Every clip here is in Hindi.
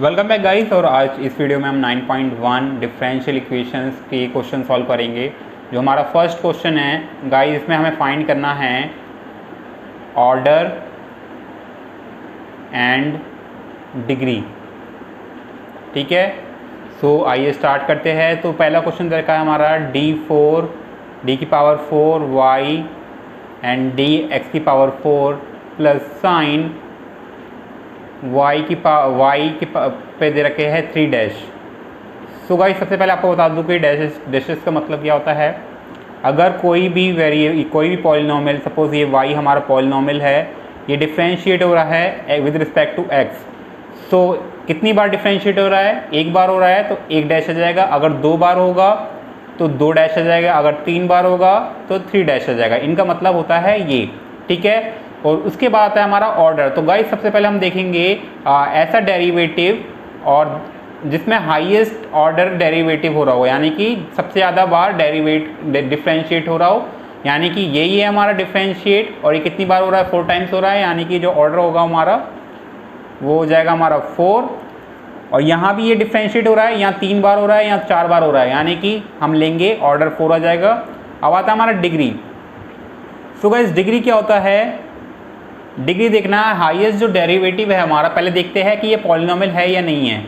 Welcome back guys. और आज इस वीडियो में हम 9.1 डिफरेंशियल इक्वेशंस के क्वेश्चन सॉल्व करेंगे। जो हमारा फर्स्ट क्वेश्चन है गाइस, इसमें हमें फाइंड करना है ऑर्डर एंड डिग्री। ठीक है, सो आइए स्टार्ट करते हैं। तो पहला क्वेश्चन देखा है हमारा डी की power 4 y and D x की पावर 4 प्लस साइन y पे दे रखे हैं 3 डैश। सो गाइस सबसे पहले आपको बता दूं कि डैशेस का मतलब क्या होता है। अगर कोई भी पॉलिनोमियल, सपोज ये y हमारा पॉलिनोमियल है, ये डिफरेंशिएट हो रहा है विद रिस्पेक्ट टू x। सो कितनी बार डिफरेंशिएट हो रहा है? एक बार हो रहा है तो एक डैश आ जाएगा, अगर 2 बार होगा तो 2 डैश आ जाएगा, अगर 3 बार होगा तो 3 डैश आ जाएगा। इनका मतलब होता है ये। ठीक है, और उसके बाद है हमारा ऑर्डर। तो गाइस सबसे पहले हम देखेंगे ऐसा डेरिवेटिव और जिसमें हाईएस्ट ऑर्डर डेरिवेटिव हो रहा हो, यानी कि सबसे ज़्यादा बार डिफरेंशिएट हो रहा हो, यानी कि यही है हमारा डिफरेंशिएट। और ये कितनी बार हो रहा है? 4 टाइम्स हो रहा है, यानी कि जो ऑर्डर होगा हमारा वो हो जाएगा हमारा 4। और यहाँ भी ये डिफरेंशिएट हो रहा है, यहाँ 3 बार हो रहा है, यहाँ 4 बार हो रहा है, यानी कि हम लेंगे ऑर्डर 4 आ जाएगा। अब आता है हमारा डिग्री। सो गाइस डिग्री क्या होता है? डिग्री देखना है हाईएस्ट जो डेरिवेटिव है हमारा, पहले देखते हैं कि ये पॉलिनोमियल है या नहीं है।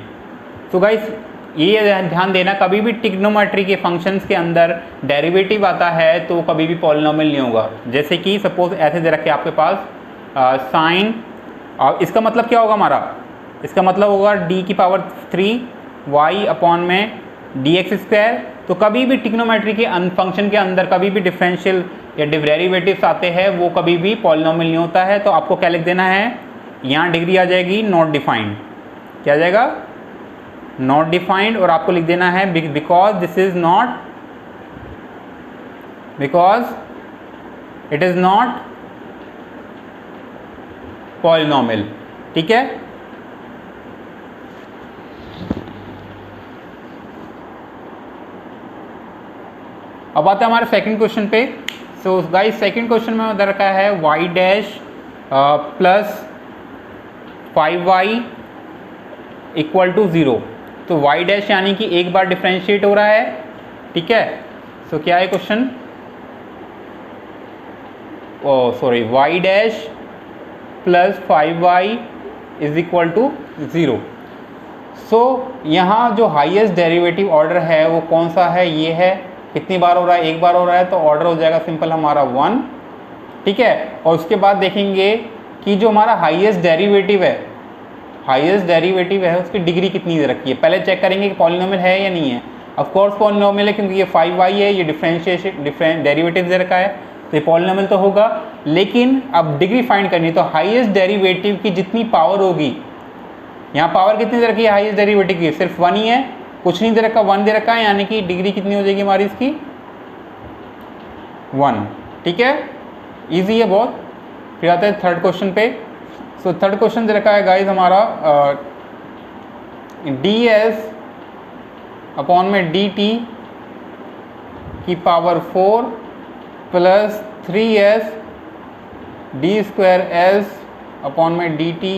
तो गाइस ये ध्यान देना, कभी भी ट्रिग्नोमेट्री के फंक्शंस के अंदर डेरिवेटिव आता है तो कभी भी पॉलिनोमियल नहीं होगा। जैसे कि सपोज ऐसे दे रखे आपके पास साइन, और इसका मतलब क्या होगा हमारा? इसका मतलब होगा डी की पावर 3 y अपॉन में डी एक्स स्क्वायर। तो कभी भी ट्रिग्नोमेट्री के फंक्शन के अंदर कभी भी डिफरेंशियल या डेरिवेटिव्स आते हैं वो कभी भी पॉलिनोमियल नहीं होता है। तो आपको क्या लिख देना है? यहाँ डिग्री आ जाएगी नॉट डिफाइंड। क्या आ जाएगा? Not defined. और आपको लिख देना है because it is not polynomial. ठीक है, अब आता है हमारे सेकंड क्वेश्चन पे। सो गाइस सेकंड क्वेश्चन में दे रखा है y dash plus 5y equal to 0। तो y डैश यानी कि एक बार डिफरेंशिएट हो रहा है। ठीक है, सो क्या है question? y dash plus 5y is equal to 0। So यहाँ जो हाईएस्ट डेरिवेटिव ऑर्डर है वो कौन सा है? ये है। कितनी बार हो रहा है? एक बार हो रहा है, तो ऑर्डर हो जाएगा सिंपल हमारा 1। ठीक है, और उसके बाद देखेंगे कि जो हमारा हाईएस्ट डेरिवेटिव है उसकी डिग्री कितनी दे रखी है। पहले चेक करेंगे कि पॉलिनोमियल है या नहीं है। ऑफ कोर्स पॉलिनोमियल है, क्योंकि ये 5y है, ये डिफरेंट डेरिवेटिव दे रखा है, तो ये पॉलिनोमियल तो होगा। लेकिन अब डिग्री फाइंड करनी है, तो हाईएस्ट डेरिवेटिव की जितनी पावर होगी, यहाँ पावर कितनी दे रखी है हाईएस्ट डेरिवेटिव की? सिर्फ 1 ही है, कुछ नहीं दे रखा, 1 दे रखा है, यानी कि डिग्री कितनी हो जाएगी हमारी इसकी? 1। ठीक है, इजी है बहुत। फिर आता है थर्ड क्वेश्चन पे। सो थर्ड क्वेश्चन दे रखा है गाइस हमारा ds अपॉन में dt की power 4 plus 3s D square s upon में dt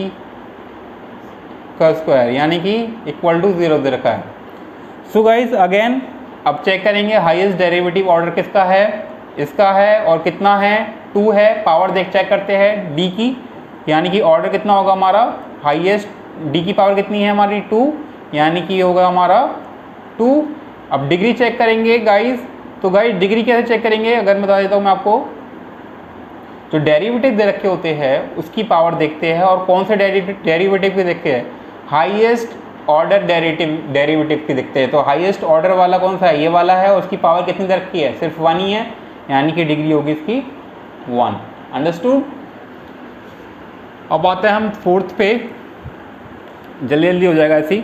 का स्क्वायर, यानी कि इक्वल टू 0 दे रखा है। सो गाइस अगेन अब चेक करेंगे हाईएस्ट डेरिवेटिव ऑर्डर किसका है? इसका है। और कितना है? 2 है। पावर चेक करते हैं d की, यानी कि ऑर्डर कितना होगा हमारा? हाईएस्ट d की पावर कितनी है हमारी? 2, यानी कि होगा हमारा 2। अब डिग्री चेक करेंगे गाइस। तो गाइस डिग्री कैसे चेक करेंगे? अगर मैं बता देता हूँ मैं आपको, जो डेरिवेटिव दे रखे होते हैं उसकी पावर देखते हैं। और कौन से डेरिवेटिव के देखते हैं? हाईएस्ट ऑर्डर डेरिवेटिव की देखते हैं। तो हाईएस्ट ऑर्डर वाला कौन सा है? ये वाला है। और उसकी पावर कितनी दे रखी है? सिर्फ 1 ही है, यानी कि डिग्री होगी इसकी 1। अंडरस्टूड। अब आते हैं हम फोर्थ पे, जल्दी जल्दी हो जाएगा ऐसी।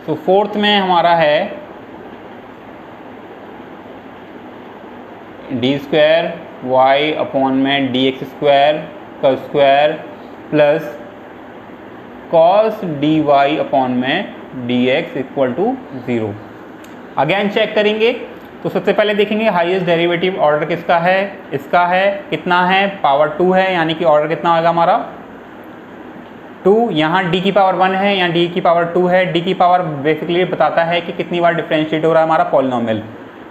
तो फोर्थ में हमारा है डी स्क्वायर वाई अपॉन में डी एक्स स्क्वायर का square plus cos d y upon में d x equal to 0। Again check करेंगे। तो सबसे पहले देखेंगे हाईएस्ट डेरिवेटिव ऑर्डर किसका है, इसका है, कितना है, पावर 2 है, यानी कि ऑर्डर कितना होगा हमारा 2। यहाँ d की पावर 1 है, यहाँ d की पावर 2 है। d की पावर बेसिकली बताता है कि कितनी बार डिफरेंशिएट हो रहा है हमारा पॉलिनोमियल।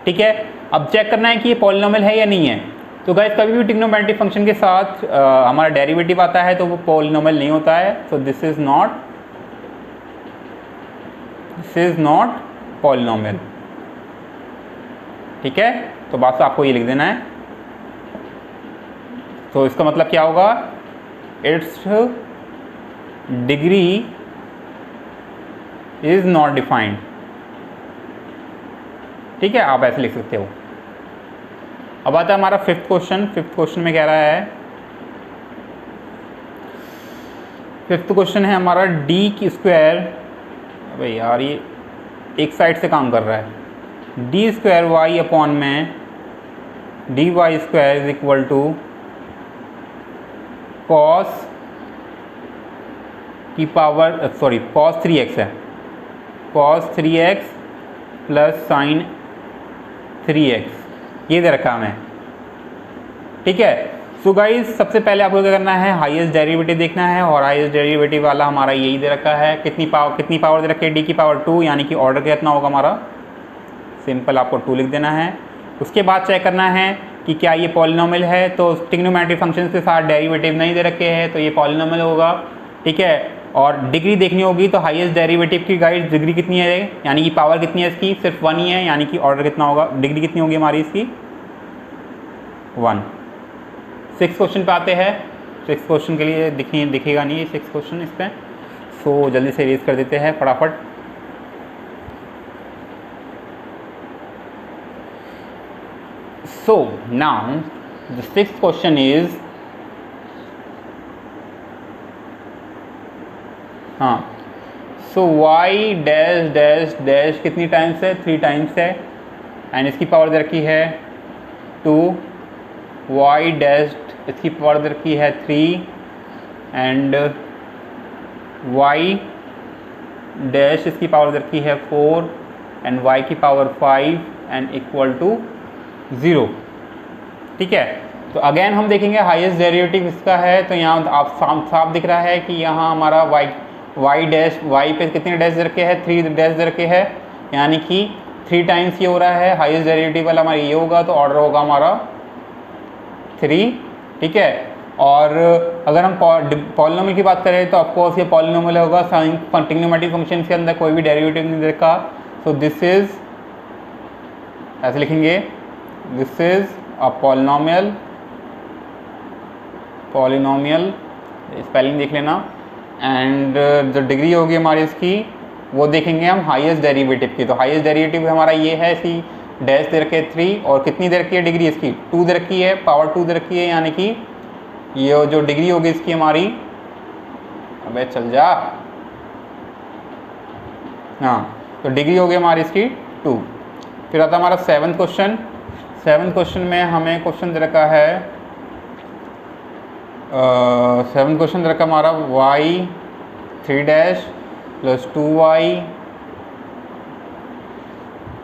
ठीक है, अब चेक करना है कि ये पॉलिनोमियल है या नहीं है। तो गाइस कभी भी ट्रिग्नोमेट्रिक फंक्शन के साथ हमारा डेरिवेटिव आता है तो वो पॉलिनोमियल नहीं होता है। So this is not polynomial. ठीक है, तो बात आपको ये लिख देना है। तो इसका मतलब क्या होगा, it's degree is not defined. ठीक है, आप ऐसे लिख सकते हो। अब आता है हमारा फिफ्थ क्वेश्चन। फिफ्थ क्वेश्चन में कह रहा है, फिफ्थ क्वेश्चन है हमारा डी की स्क्वायर, भाई यार ये एक साइड से काम कर रहा है, डी स्क्वायर वाई अपॉन में D Y square is equal to cos की पावर कॉस 3x है, cos 3x plus sign 3x, ये दे रखा हमें। ठीक है, सो गाइस सबसे पहले आपको क्या करना है, हाईएस्ट डेरिवेटिव देखना है, और हाईएस्ट डेरिवेटिव वाला हमारा यही दे रखा है। कितनी पावर दे रखी है, डी की पावर 2, यानी कि ऑर्डर कितना होगा हमारा, सिंपल आपको 2 लिख देना है। उसके बाद चेक करना है कि क्या ये पॉलिनोमियल है। तो ट्रिग्नोमेट्रिक फंक्शन के साथ डेरिवेटिव नहीं दे रखे हैं तो ये पॉलिनोमियल होगा। ठीक है, और डिग्री देखनी होगी तो हाईएस्ट डेरिवेटिव की गाइस डिग्री कितनी है, यानी कि पावर कितनी है इसकी, सिर्फ 1 ही है, यानी कि ऑर्डर कितना होगा, डिग्री कितनी होगी हमारी इसकी 1। 6 क्वेश्चन पे आते हैं। 6 क्वेश्चन के लिए दिखेगा नहीं ये 6 क्वेश्चन इस पर, सो जल्दी से रेज कर देते हैं फटाफट। So now the 6th question is, हाँ, सो y डैश डैश डैश कितनी टाइम्स है, 3 टाइम्स है, एंड इसकी पावर दे रखी है 2, y डैश इसकी पावर दे रखी है 3, एंड y डैश इसकी पावर दे रखी है 4, एंड y की पावर 5 एंड इक्वल टू 0। ठीक है, तो अगेन हम देखेंगे हाईएस्ट डेरिवेटिव इसका है, तो यहाँ आप साफ दिख रहा है कि यहाँ हमारा y डैश y पे कितने डैश दे रखे हैं, 3 डैश दे रखे हैं, यानी कि 3 टाइम्स ये हो रहा है। हाईएस्ट डेरिवेटिव वाला हमारा ये होगा तो ऑर्डर होगा हमारा 3। ठीक है, और अगर हम पॉलिनोमियल की बात करें तो ऑफकोर्स ये पॉलिनोमियल होगा। ट्रिग्नोमेट्रिक फंक्शन के अंदर कोई भी डेरिवेटिव नहीं दे रखा, सो दिस इज, ऐसे लिखेंगे, this is a polynomial spelling देख लेना, एंड जो डिग्री होगी हमारी इसकी वो देखेंगे हम हाईएस्ट डेरिवेटिव की। तो हाईएस्ट डेरिवेटिव हमारा ये है, इसकी डैश दे रखे 3, और कितनी दे रखी है डिग्री इसकी 2 दे रखी है, पावर 2 दे रखी है, यानी कि ये जो डिग्री होगी इसकी हमारी, अबे चल जा, हाँ, तो डिग्री होगी हमारी इसकी 2। फिर आता हमारा 7th क्वेश्चन। 7th क्वेश्चन में हमें क्वेश्चन दे रखा है, 7th क्वेश्चन दे रखा हमारा y 3 डैश प्लस 2y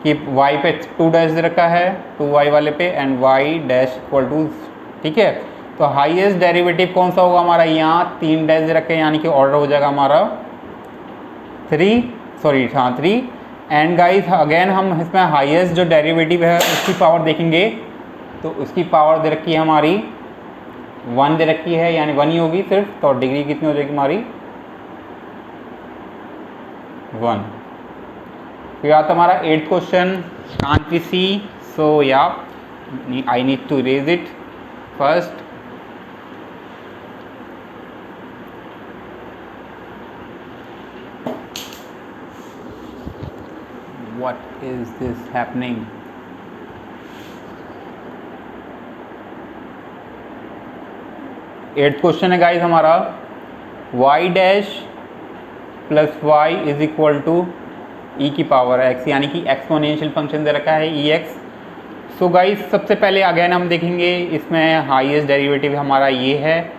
कि y पे 2 डैश दे रखा है, 2y वाले पे, and y dash equal to. ठीक है, तो हाईएस्ट डेरिवेटिव कौन सा होगा हमारा, यहाँ 3 डैश दे रखे हैं, यानी कि ऑर्डर हो जाएगा हमारा 3। एंड गाइस अगेन हम इसमें हाईएस्ट जो डेरिवेटिव है उसकी पावर देखेंगे, तो उसकी पावर दे रखी है हमारी 1 दे रखी है, यानी 1 ही होगी सिर्फ, तो डिग्री कितनी हो जाएगी हमारी 1। फिर आता हमारा 8th question, can't we see, so yeah I need to raise it first. What is this happening? 8th question है गाइस हमारा, y dash plus y is equal to e की पावर x, यानी कि एक्सपोनेंशियल फंक्शन दे रखा है ex। सो गाइस सबसे पहले अगेन हम देखेंगे इसमें हाईएस्ट डेरिवेटिव हमारा ये है,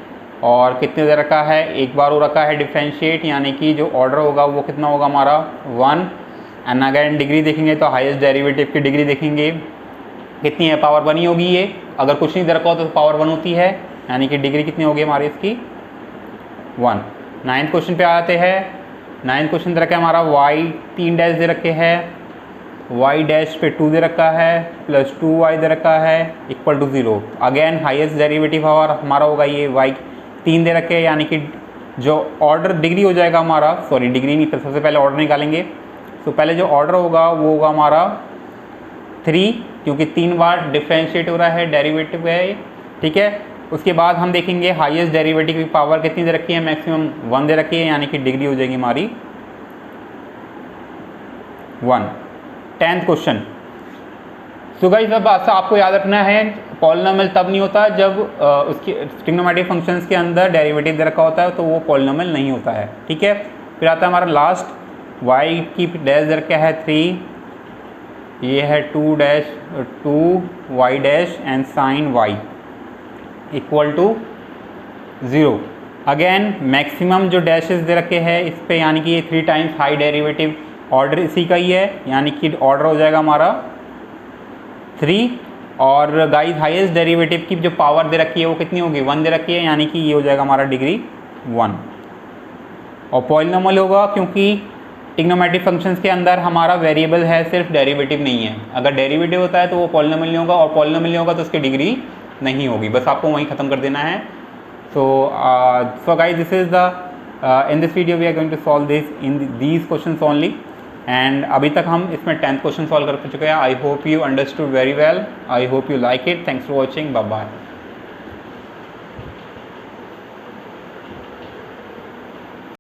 और कितने दे रखा है, एक बार हो रखा है डिफरेंशिएट, यानी कि जो ऑर्डर होगा वो कितना होगा हमारा 1। एंड अगेन डिग्री देखेंगे तो हाईएस्ट डेरिवेटिव की डिग्री देखेंगे कितनी है, पावर 1 ही होगी ये, अगर कुछ नहीं दे रखा हो तो पावर 1 होती है, यानी कि डिग्री कितनी होगी हमारी इसकी 1। 9th क्वेश्चन पे आते हैं। 9th क्वेश्चन दे रखा है हमारा y 3 डैश दे रखे है, y डैश पे 2 दे रखा है प्लस 2y दे रखा है equal to 0। Again highest derivative हमारा होगा ये y 3 दे रखे है, यानी कि जो ऑर्डर डिग्री हो जाएगा हमारा, सॉरी डिग्री नहीं, तो सबसे पहले ऑर्डर निकालेंगे। तो पहले जो ऑर्डर होगा वो होगा हमारा 3, क्योंकि 3 बार डिफ्रेंशिएट हो रहा है, डेरिवेटिव है, ठीक है। उसके बाद हम देखेंगे हाईएस्ट डेरिवेटिव की पावर कितनी दे रखी है, मैक्सिमम 1 दे रखी है, यानी कि डिग्री हो जाएगी हमारी 1। 10th question. सो गाइस अब आपको याद रखना है पॉलिनोमियल तब नहीं होता जब उसकी ट्रिग्नोमेट्रिक फंक्शंस के अंदर डेरिवेटिव दे रखा होता है, तो वो पॉलिनोमियल नहीं होता है, ठीक है। फिर आता है हमारा लास्ट, y की डैश दे रखा है 3, ये है 2 dash 2y dash and sine y equal to 0। Again maximum जो डैशेस दे रखे हैं इस पे, यानी कि ये 3 टाइम्स हाई डेरिवेटिव, ऑर्डर इसी का ही है, यानी कि ऑर्डर हो जाएगा हमारा 3। और गाइस हाईएस्ट डेरिवेटिव की जो पावर दे रखी है वो कितनी होगी, 1 दे रखी है, यानी कि ये हो जाएगा हमारा डिग्री 1। और पॉलिनोमियल होगा क्योंकि ट्रिग्नोमेट्रिक फंक्शंस के अंदर हमारा वेरिएबल है, सिर्फ डेरिवेटिव नहीं है। अगर डेरिवेटिव होता है तो वो पॉलिनोमियल नहीं होगा, और पॉलिनोमियल नहीं होगा तो उसकी डिग्री नहीं होगी, बस आपको वहीं ख़त्म कर देना है। So guys this is the in this video we are going to solve this in these questions only. And अभी तक हम इसमें 10th क्वेश्चन सॉल्व कर चुके हैं। I hope you understood very well, I hope you like it. Thanks for watching, bye bye.